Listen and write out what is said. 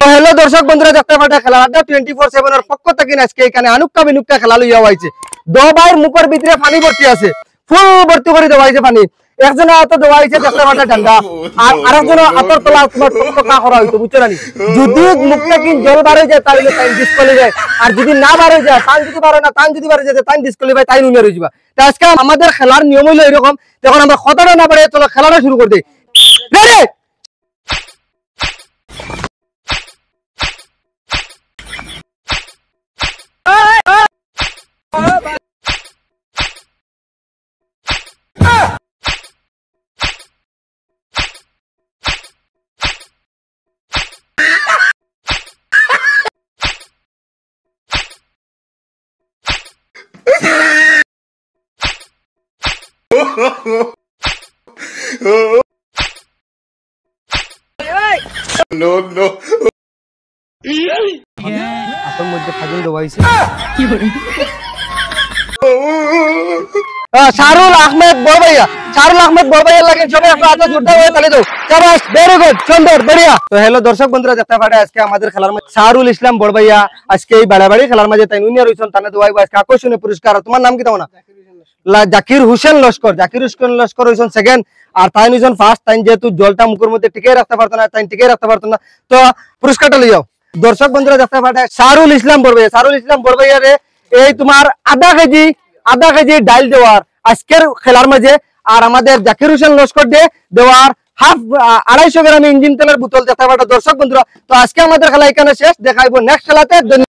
Hello দর্শক বন্ধুরা, দেখতে পাটা খেলা আড্ডা 24/7 এর পক্ষ থেকে আজকে এখানে আনুক্কা বিনুক্কা খেলা লইয়া হইছে। দবাইয়ের মুখের ভিতরে পানি ভর্তি আছে, ফুল ভর্তি করে দেওয়া হয়েছে পানি। একজন হাত দেওয়া হয়েছে দেখতে পাটা ঠান্ডা, আর আরেকজন হাতের তলা তোমার টকটকা করা হইতো, বুঝছো না? যদি মুখটা কি জল বাড়ে যায় তাহলে টাইম ডিসকোয়ালিফাই যায়, আর যদি না বাড়ে যায় টাইম যদি বাড়ে না, টাইম যদি বাড়ে যায় টাইম ডিসকোয়ালিফাই, টাইম উইনার হয়ে যাবে। তো আজকে আমাদের খেলার নিয়ম হইলো এরকম, যখন আমরা কথাটা না বাড়ে চলো খেলাটা শুরু করে দিই। রেডি? No, no. আপনার মধ্যে ফাজিল দেওয়াইছে শাহরুল আহমেদ বড়ভাইয়া, শাহরুল আহমেদ বড়ভাইয়া লাগে সবাই আপনার হাতে জোরদার হয়ে তালি দাও। শাবাশ, ভেরি গুড, সুন্দর, বড়িয়া। তো হ্যালো দর্শক বন্ধুরা, দেখতে পারে আজকে আমাদের খেলার মধ্যে শাহরুল ইসলাম বড়ভাইয়া আজকে এই বাড়াবাড়ি খেলার মাঝে তাই উইনার হইছেন, তানে দেওয়াইব আজকে আকর্ষণীয় পুরস্কার। তোমার নাম কি? তাও না জাকির হোসেন লস্কর, জাকির হোসেন লস্কর হইছেন সেকেন্ড, আর তাই হইছেন ফার্স্ট। তাই যেহেতু জলটা মুখের মধ্যে টিকে রাখতে পারতো না, তাই টিকে রাখতে পারতো না, তো পুরস্কারটা লইয়াও। দর্শক বন্ধুরা দেখতে পারে শাহরুল ইসলাম বড়ভাইয়া, শাহরুল ইসলাম বড়ভাইয়ারে এই তোমার আধা কেজি ডাইল দেওয়ার আজকের খেলার মাঝে, আর আমাদের জাকির হোসেন লস্কর দিয়ে দেওয়ার হাফ 250 গ্রাম ইঞ্জিন তেলের বোতল দেখতে পারে। দর্শক বন্ধুরা, তো আজকে আমাদের খেলা এখানে শেষ, দেখাইবো নেক্সট খেলাতে।